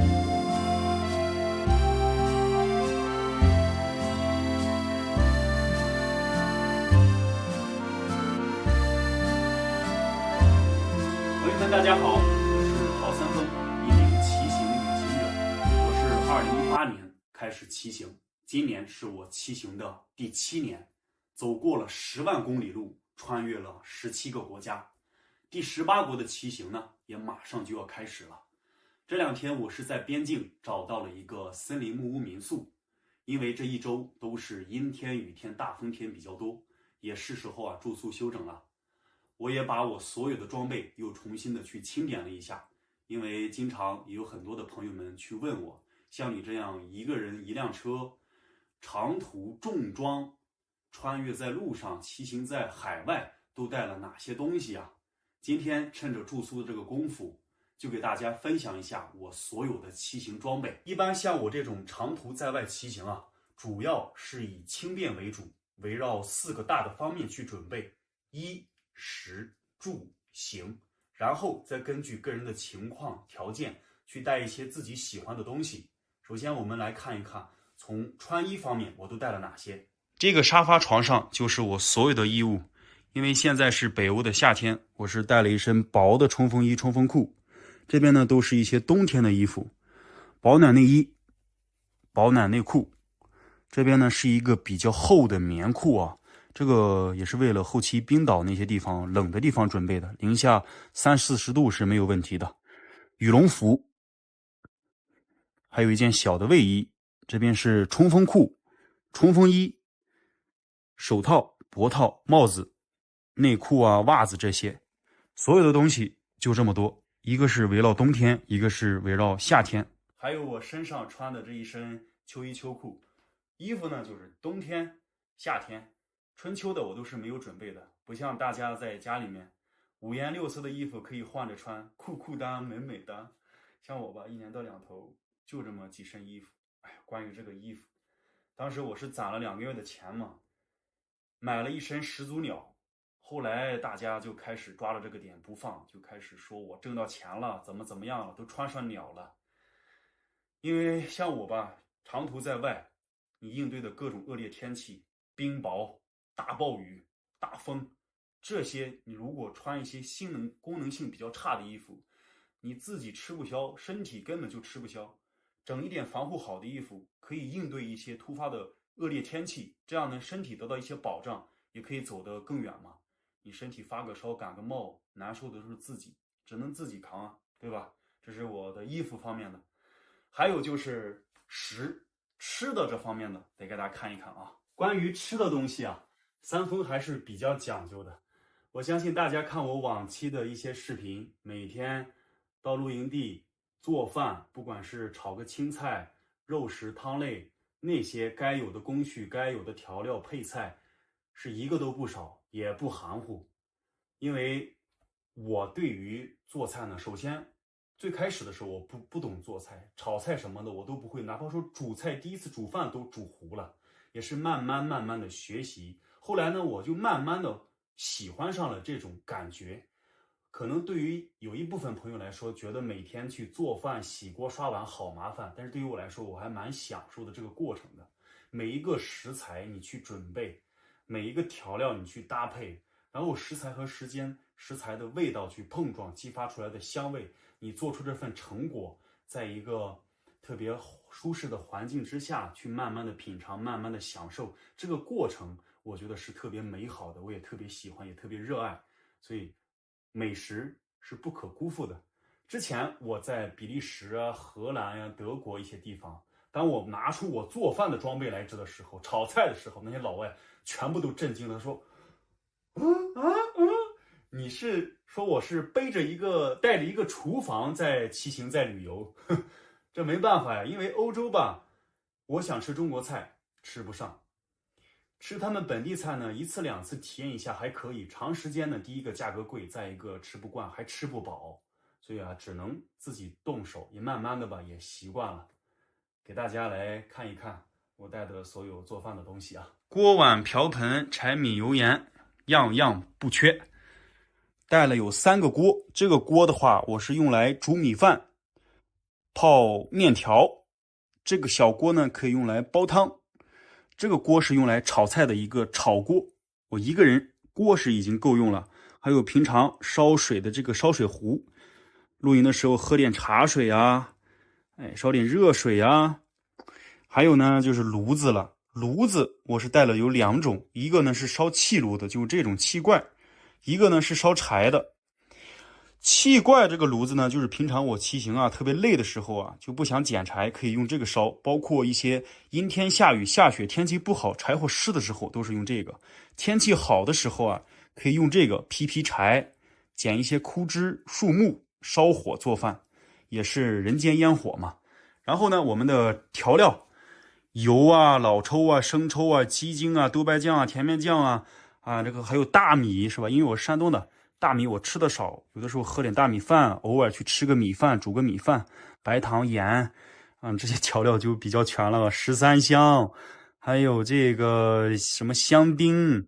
朋友们，大家好，我是陶三丰，一名骑行旅行者。我是2018年开始骑行，今年是我骑行的第7年，走过了10万公里路，穿越了17个国家。第18国的骑行呢，也马上就要开始了。这2天我是在边境找到了一个森林木屋民宿，因为这一周都是阴天、雨天、大风天比较多，也是时候住宿休整了。我也把我所有的装备又重新的去清点了一下，因为经常也有很多的朋友们去问我，像你这样一个人一辆车，长途重装，穿越在路上，骑行在海外，都带了哪些东西啊？今天趁着住宿的这个功夫，就给大家分享一下我所有的骑行装备。一般像我这种长途在外骑行主要是以轻便为主，围绕4个大的方面去准备：衣、食、住、行，然后再根据个人的情况条件去带一些自己喜欢的东西。首先我们来看一看，从穿衣方面我都带了哪些。这个沙发床上就是我所有的衣物，因为现在是北欧的夏天，我是带了一身薄的冲锋衣、冲锋裤。这边呢都是一些冬天的衣服，保暖内衣、保暖内裤。这边呢是一个比较厚的棉裤这个也是为了后期冰岛那些地方冷的地方准备的，零下30-40度是没有问题的。羽绒服，还有一件小的卫衣。这边是冲锋裤、冲锋衣、手套、脖套、帽子、内裤袜子这些，所有的东西就这么多。一个是围绕冬天，一个是围绕夏天。还有我身上穿的这一身秋衣秋裤。衣服呢就是冬天、夏天。春秋的我都是没有准备的，不像大家在家里面5颜6色的衣服可以换着穿，酷酷的、美美的。像我吧，1年到2头就这么几身衣服。关于这个衣服，当时我是攒了2个月的钱嘛，买了一身始祖鸟。后来大家就开始抓了这个点不放，就开始说我挣到钱了，怎么样了，都穿上鸟了。因为像我吧，长途在外，你应对的各种恶劣天气，冰雹、大暴雨、大风，这些你如果穿一些功能性比较差的衣服，你自己吃不消，身体根本就吃不消。整一点防护好的衣服，可以应对一些突发的恶劣天气，这样呢身体得到一些保障，也可以走得更远嘛。你身体发个烧、感个冒，难受的是自己，只能自己扛对吧？这是我的衣服方面的。还有就是吃的这方面的，得给大家看一看关于吃的东西三丰还是比较讲究的。我相信大家看我往期的一些视频，每天到露营地做饭，不管是炒个青菜、肉食汤类，那些该有的工序、该有的调料配菜，是一个都不少，也不含糊。因为我对于做菜呢，首先最开始的时候我不懂做菜，炒菜什么的我都不会，哪怕说煮菜第一次煮饭都煮糊了，也是慢慢的学习。后来呢，我就慢慢的喜欢上了这种感觉。可能对于有一部分朋友来说，觉得每天去做饭、洗锅、刷碗好麻烦，但是对于我来说，我还蛮享受的这个过程的。每一个食材你去准备，每一个调料你去搭配，然后食材和食材的味道去碰撞，激发出来的香味，你做出这份成果，在一个特别舒适的环境之下去慢慢的品尝，慢慢的享受，这个过程我觉得是特别美好的，我也特别喜欢，也特别热爱。所以美食是不可辜负的。之前我在比利时荷兰德国一些地方，当我拿出我做饭的装备来的时候，炒菜的时候，那些老外全部都震惊了，说你是说我是带着一个厨房在骑行在旅游？这没办法呀，因为欧洲吧，我想吃中国菜吃不上，吃他们本地菜呢，1次2次体验一下还可以，长时间呢，第一个价格贵，再一个吃不惯还吃不饱，所以只能自己动手，也慢慢的吧也习惯了。给大家来看一看我带的所有做饭的东西锅碗瓢盆、柴米油盐样样不缺。带了有3个锅，这个锅的话我是用来煮米饭，泡面条，这个小锅呢可以用来煲汤，这个锅是用来炒菜的一个炒锅，我一个人锅是已经够用了。还有平常烧水的这个烧水壶，露营的时候喝点茶水啊，烧点热水啊。还有呢就是炉子了，炉子我是带了有2种，一个呢是烧气炉的，就是这种气罐，一个呢是烧柴的。气罐这个炉子呢，就是平常我骑行啊特别累的时候啊，就不想捡柴，可以用这个烧，包括一些阴天下雨下雪天气不好柴火湿的时候都是用这个，天气好的时候啊可以用这个劈柴，捡一些枯枝树木烧火做饭，也是人间烟火嘛。然后呢我们的调料，油啊、老抽啊、生抽啊、鸡精啊、豆瓣酱啊、甜面酱啊，这个还有大米是吧？因为我是山东的，大米我吃的少，有的时候喝点大米饭，偶尔去吃个米饭，煮个米饭，白糖、盐，这些调料就比较全了。13香，还有这个什么香丁、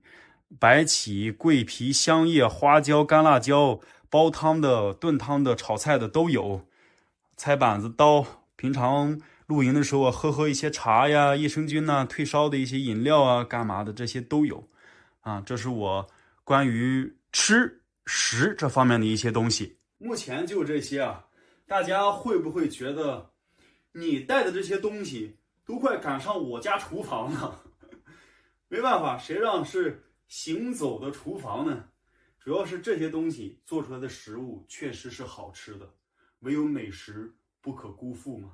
白起、桂皮、香叶、花椒、干辣椒，煲汤的、炖汤的、炒菜的都有。菜板子、刀，平常露营的时候啊，喝一些茶呀、益生菌呐、退烧的一些饮料啊，干嘛的这些都有。这是我关于吃食这方面的一些东西。目前就这些啊，大家会不会觉得你带的这些东西都快赶上我家厨房了？没办法，谁让是行走的厨房呢？主要是这些东西做出来的食物确实是好吃的，唯有美食不可辜负嘛。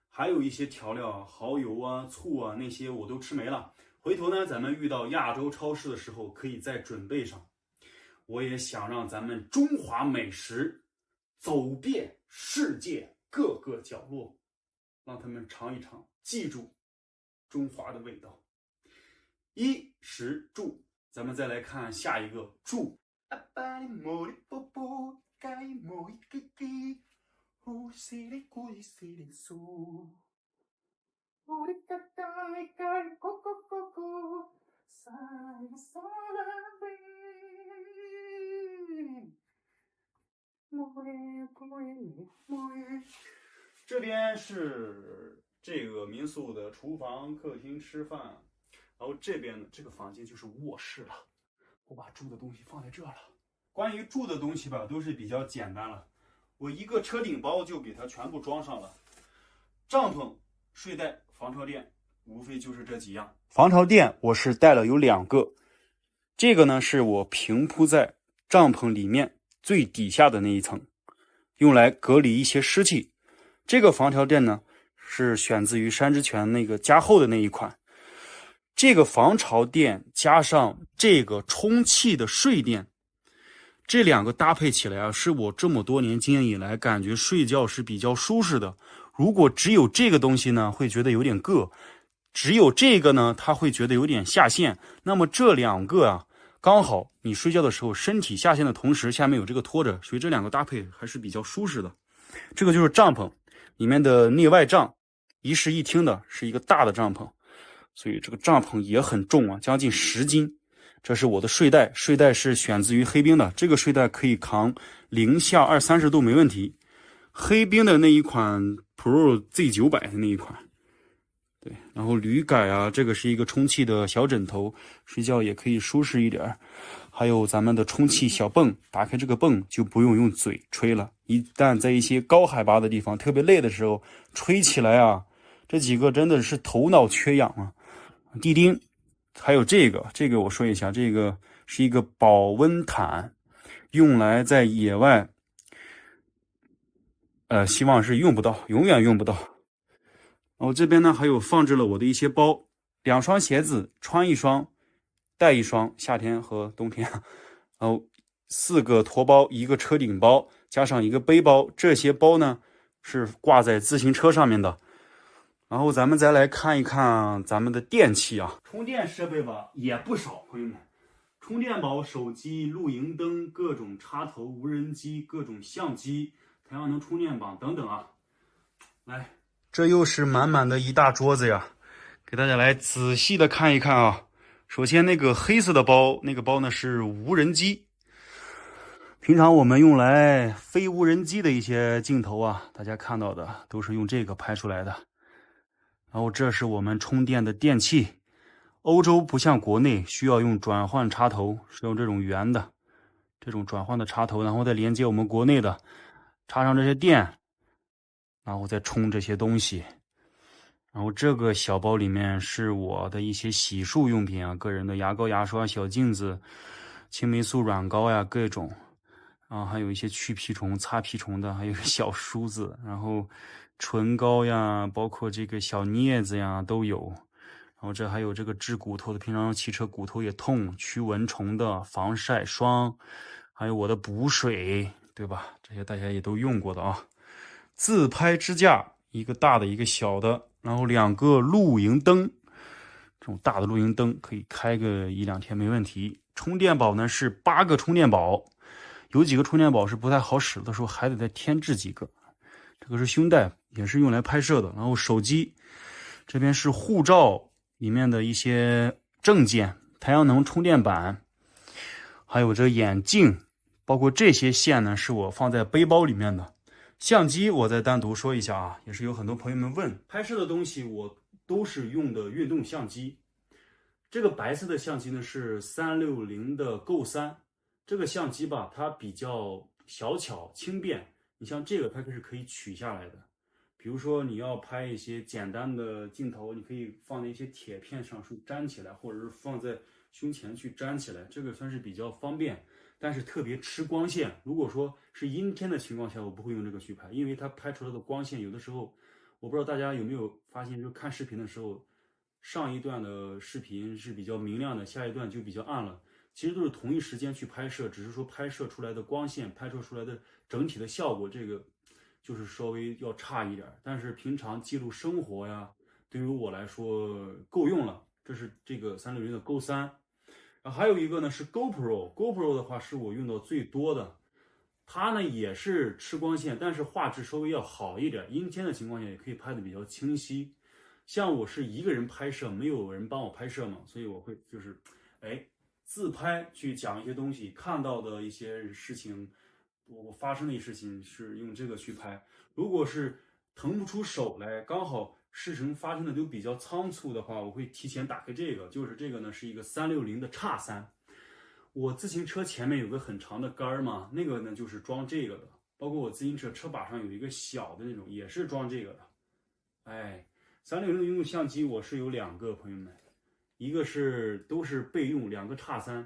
还有一些调料啊，蚝油啊、醋啊，那些我都吃没了。回头呢，咱们遇到亚洲超市的时候，可以再准备上。我也想让咱们中华美食走遍世界各个角落，让他们尝一尝，记住中华的味道。衣食住，咱们再来看下一个住。这边是这个民宿的厨房、客厅吃饭，然后这边呢，这个房间就是卧室了。我把住的东西放在这了。关于住的东西吧，都是比较简单了，我一个车顶包就给它全部装上了。帐篷、睡袋、防潮垫，无非就是这几样。防潮垫我是带了有2个，这个呢是我平铺在帐篷里面最底下的那一层，用来隔离一些湿气。这个防潮垫呢是选自于山之泉那个加厚的那一款。这个防潮垫加上这个充气的睡垫，这2个搭配起来啊，是我这么多年经验以来感觉睡觉是比较舒适的。如果只有这个东西呢，会觉得有点硌；只有这个呢，他会觉得有点下陷。那么这2个啊，刚好你睡觉的时候身体下陷的同时，下面有这个托着，所以这2个搭配还是比较舒适的。这个就是帐篷里面的内外帐，一室一厅的，是一个大的帐篷，所以这个帐篷也很重啊，将近10斤。这是我的睡袋，睡袋是选自于黑冰的，这个睡袋可以扛零下20-30度没问题。黑冰的那一款 Pro Z900 的那一款，对，然后铝杆啊，这个是一个充气的小枕头，睡觉也可以舒适一点。还有咱们的充气小泵，打开这个泵就不用嘴吹了，一旦在一些高海拔的地方特别累的时候，吹起来啊，这几个真的是头脑缺氧啊。地钉，还有这个我说一下，这个是一个保温毯，用来在野外希望是用不到，永远用不到。然后这边呢还有放置了我的一些包，2双鞋子，穿1双带1双，夏天和冬天。然后4个驮包，1个车顶包，加上1个背包，这些包呢是挂在自行车上面的。然后咱们再来看一看咱们的电器啊，充电设备吧也不少，朋友们，充电宝、手机、露营灯、各种插头、无人机、各种相机、太阳能充电宝等等啊。来，这又是满满的一大桌子呀，给大家来仔细的看一看啊。首先那个黑色的包，那个包呢是无人机。平常我们用来飞无人机的一些镜头啊，大家看到的都是用这个拍出来的。然后这是我们充电的电器，欧洲不像国内需要用转换插头，是用这种圆的这种转换的插头，然后再连接我们国内的，插上这些电，然后再充这些东西。然后这个小包里面是我的一些洗漱用品啊，个人的牙膏、牙刷、小镜子、青霉素软膏呀，各种。啊，还有一些去蜱虫、擦蜱虫的，还有小梳子，然后唇膏呀，包括这个小镊子呀都有。然后这还有这个治骨头的，平常骑车骨头也痛，驱蚊虫的防晒霜，还有我的补水，对吧？这些大家也都用过的啊。自拍支架，一个大的，一个小的，然后2个露营灯，这种大的露营灯可以开个1、2天没问题。充电宝呢是8个充电宝。有几个充电宝是不太好使的时候，还得再添置几个。这个是胸带，也是用来拍摄的。然后手机这边是护照里面的一些证件，太阳能充电板，还有这眼镜，包括这些线呢是我放在背包里面的。相机我再单独说一下啊，也是有很多朋友们问，拍摄的东西我都是用的运动相机。这个白色的相机呢是360的 Go3。这个相机吧，它比较小巧轻便。你像这个，它是可以取下来的。比如说你要拍一些简单的镜头，你可以放在一些铁片上去粘起来，或者是放在胸前去粘起来，这个算是比较方便。但是特别吃光线。如果说是阴天的情况下，我不会用这个去拍，因为它拍出来的光线有的时候，我不知道大家有没有发现，就看视频的时候，上一段的视频是比较明亮的，下一段就比较暗了。其实都是同一时间去拍摄，只是说拍摄出来的光线、拍摄出来的整体的效果，这个就是稍微要差一点。但是平常记录生活呀，对于我来说够用了。这是这个360的 Go3，然后还有一个呢是 GoPro 的话是我用到最多的。它呢也是吃光线，但是画质稍微要好一点，阴天的情况下也可以拍的比较清晰。像我是一个人拍摄，没有人帮我拍摄嘛，所以我会就是自拍去讲一些东西，看到的一些事情，我发生的一些事情是用这个去拍。如果是腾不出手来，刚好事情发生的都比较仓促的话，我会提前打开这个，就是这个呢是一个360的 X3。我自行车前面有个很长的杆嘛，那个呢就是装这个的。包括我自行车车把上有一个小的那种，也是装这个的。360的运动相机我是有2个，朋友们。一个是都是备用2个 X3，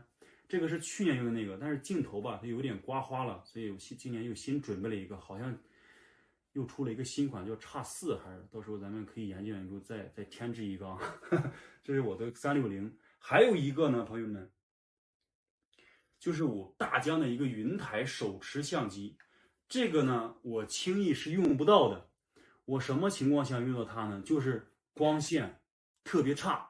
这个是去年用的那个，但是镜头吧它有点刮花了，所以我今年又新准备了一个，好像又出了一个新款叫 X4，还是到时候咱们可以研究研究再添置一个啊。这是我的360，还有一个呢，朋友们，就是我大疆的一个云台手持相机，这个呢我轻易是用不到的。我什么情况下用到它呢？就是光线特别差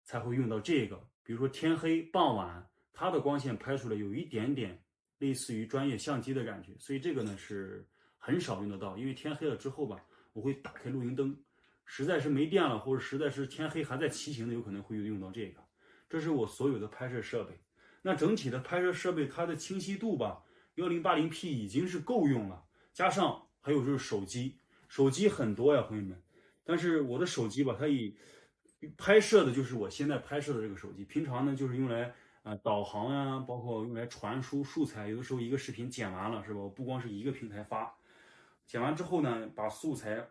才会用到这个，比如说天黑、傍晚，它的光线拍出来有一点点类似于专业相机的感觉，所以这个呢是很少用得到。因为天黑了之后吧，我会打开露营灯，实在是没电了，或者实在是天黑还在骑行的，有可能会用到这个。这是我所有的拍摄设备。那整体的拍摄设备，它的清晰度吧，1080P 已经是够用了，加上还有就是手机很多呀，朋友们。但是我的手机吧，它以拍摄的就是我现在拍摄的这个手机，平常呢就是用来导航呀，包括用来传输素材。有的时候一个视频剪完了是吧？我不光是一个平台发，剪完之后呢，把素材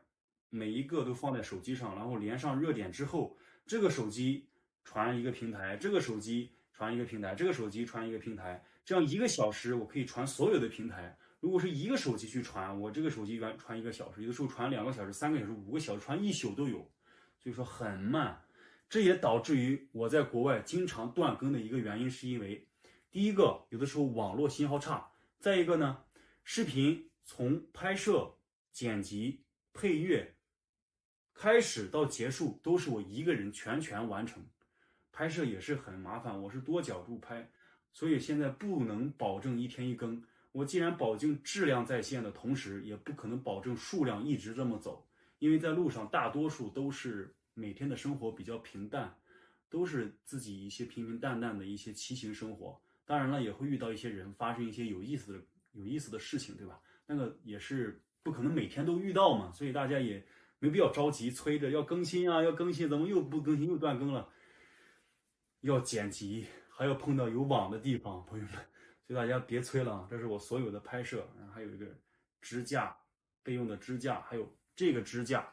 每一个都放在手机上，然后连上热点之后，这个手机传一个平台，这个手机传一个平台，这个手机传一个平台，这样1个小时我可以传所有的平台。如果是一个手机去传，我这个手机传1个小时，有的时候传2个小时、3个小时、5个小时，传1宿都有，所以说很慢。这也导致于我在国外经常断更的一个原因，是因为第一个，有的时候网络信号差；再一个呢，视频从拍摄、剪辑、配乐开始到结束都是我一个人全完成，拍摄也是很麻烦，我是多角度拍，所以现在不能保证1天1更。我既然保证质量在线的同时，也不可能保证数量一直这么走，因为在路上大多数都是每天的生活比较平淡，都是自己一些平平淡淡的一些骑行生活，当然了，也会遇到一些人发生一些有意思的事情，对吧？那个也是不可能每天都遇到嘛，所以大家也没必要着急催着要更新啊，要更新，怎么又不更新又断更了？要剪辑，还要碰到有网的地方，朋友们，所以大家别催了啊！这是我所有的拍摄，然后还有一个支架，备用的支架，还有这个支架，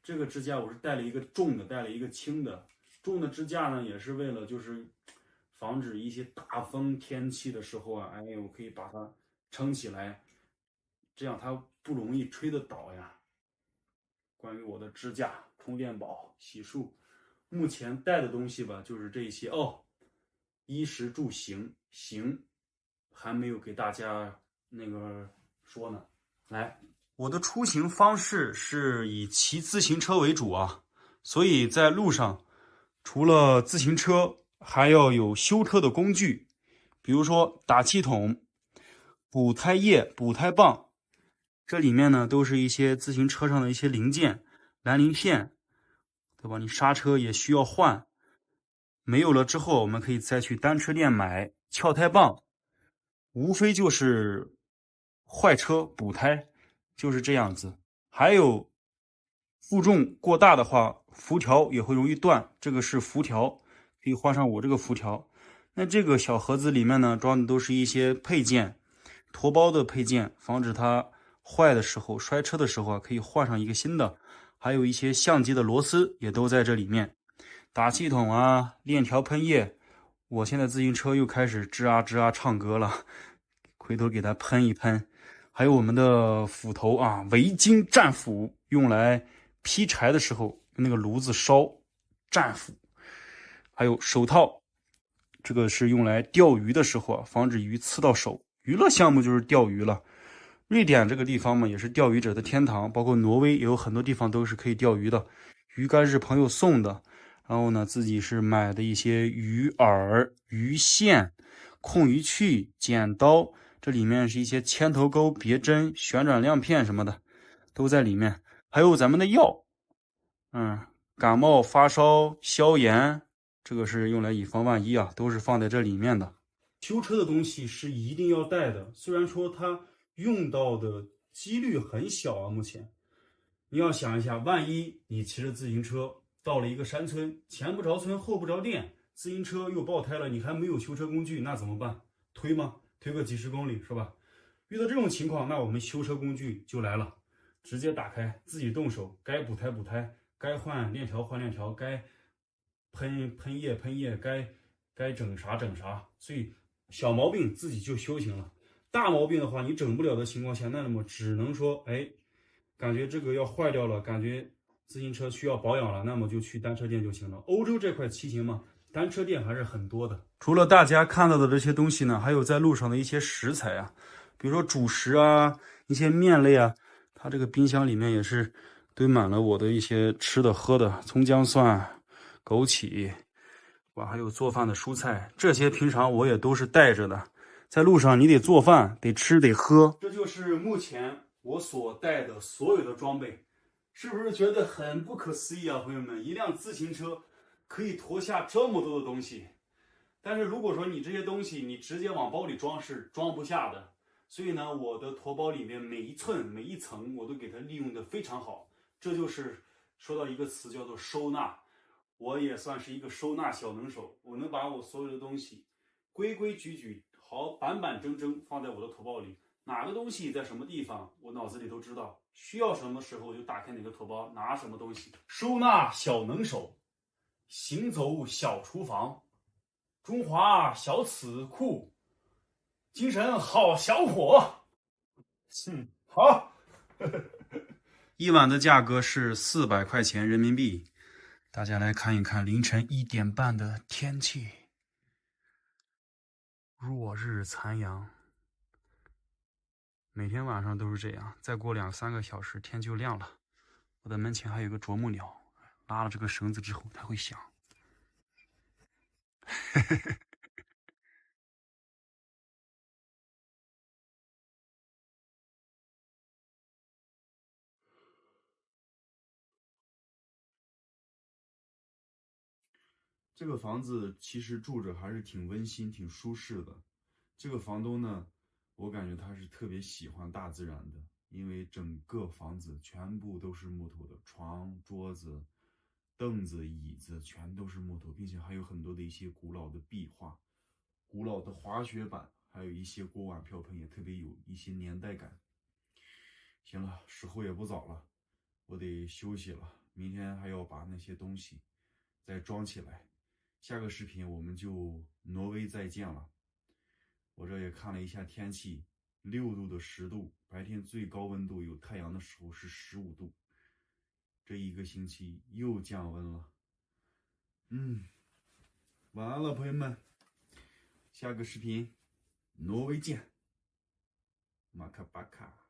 这个支架我是带了一个重的，带了一个轻的。重的支架呢，也是为了就是防止一些大风天气的时候啊，哎，我可以把它撑起来，这样它不容易吹得倒呀。关于我的支架、充电宝、洗漱，目前带的东西吧，就是这些哦。衣食住行还没有给大家那个说呢。来，我的出行方式是以骑自行车为主啊，所以在路上除了自行车，还要有修车的工具，比如说打气筒、补胎液、补胎棒。这里面呢都是一些自行车上的一些零件，蓝鳞片，对吧？你刹车也需要换。没有了之后，我们可以再去单车店买撬胎棒，无非就是坏车补胎，就是这样子。还有负重过大的话，辐条也会容易断，这个是辐条，可以换上我这个辐条。那这个小盒子里面呢，装的都是一些配件，驼包的配件，防止它坏的时候、摔车的时候啊，可以换上一个新的。还有一些相机的螺丝也都在这里面。打气筒啊，链条喷液，我现在自行车又开始吱啊吱啊唱歌了，回头给它喷一喷。还有我们的斧头啊，维京战斧，用来劈柴的时候用那个炉子烧战斧。还有手套，这个是用来钓鱼的时候啊，防止鱼刺到手。娱乐项目就是钓鱼了。瑞典这个地方嘛，也是钓鱼者的天堂，包括挪威也有很多地方都是可以钓鱼的。鱼竿是朋友送的。然后呢，自己是买的一些鱼饵、鱼线、控鱼器、剪刀，这里面是一些铅头钩、别针、旋转亮片什么的，都在里面。还有咱们的药，感冒发烧消炎，这个是用来以防万一啊，都是放在这里面的。修车的东西是一定要带的，虽然说它用到的几率很小啊，目前。你要想一下，万一你骑着自行车到了一个山村，前不着村后不着店，自行车又爆胎了，你还没有修车工具，那怎么办？推吗？推个几十公里是吧？遇到这种情况，那我们修车工具就来了，直接打开，自己动手，该补胎补胎，该换链条换链条，该喷液，该整啥整啥。所以小毛病自己就修行了，大毛病的话你整不了的情况下，那么只能说，哎，感觉这个要坏掉了，感觉自行车需要保养了，那么就去单车店就行了。欧洲这块骑行嘛，单车店还是很多的。除了大家看到的这些东西呢，还有在路上的一些食材啊，比如说主食啊，一些面类啊，它这个冰箱里面也是堆满了我的一些吃的喝的，葱姜蒜、枸杞，哇，还有做饭的蔬菜，这些平常我也都是带着的。在路上你得做饭，得吃得喝，这就是目前我所带的所有的装备，是不是觉得很不可思议啊，朋友们？一辆自行车可以驮下这么多的东西，但是如果说你这些东西你直接往包里装是装不下的，所以呢，我的驮包里面每一寸每一层我都给它利用的非常好，这就是说到一个词叫做收纳。我也算是一个收纳小能手，我能把我所有的东西规规矩矩、好板板正正放在我的驮包里。哪个东西在什么地方，我脑子里都知道。需要什么时候就打开哪个驮包，拿什么东西。收纳小能手，行走小厨房，中华小瓷库，精神好小伙。好。一碗的价格是400块钱人民币。大家来看一看凌晨1点半的天气，落日残阳。每天晚上都是这样，再过2-3个小时天就亮了。我的门前还有个啄木鸟，拉了这个绳子之后它会响。这个房子其实住着还是挺温馨、挺舒适的。这个房东呢，我感觉他是特别喜欢大自然的，因为整个房子全部都是木头的，床、桌子、凳子、椅子全都是木头，并且还有很多的一些古老的壁画、古老的滑雪板，还有一些锅碗瓢盆，也特别有一些年代感。行了，时候也不早了，我得休息了，明天还要把那些东西再装起来。下个视频我们就挪威再见了。我这也看了一下天气，6度的10度，白天最高温度有太阳的时候是15度。这一个星期又降温了。晚安了，朋友们。下个视频，挪威见。马卡巴卡。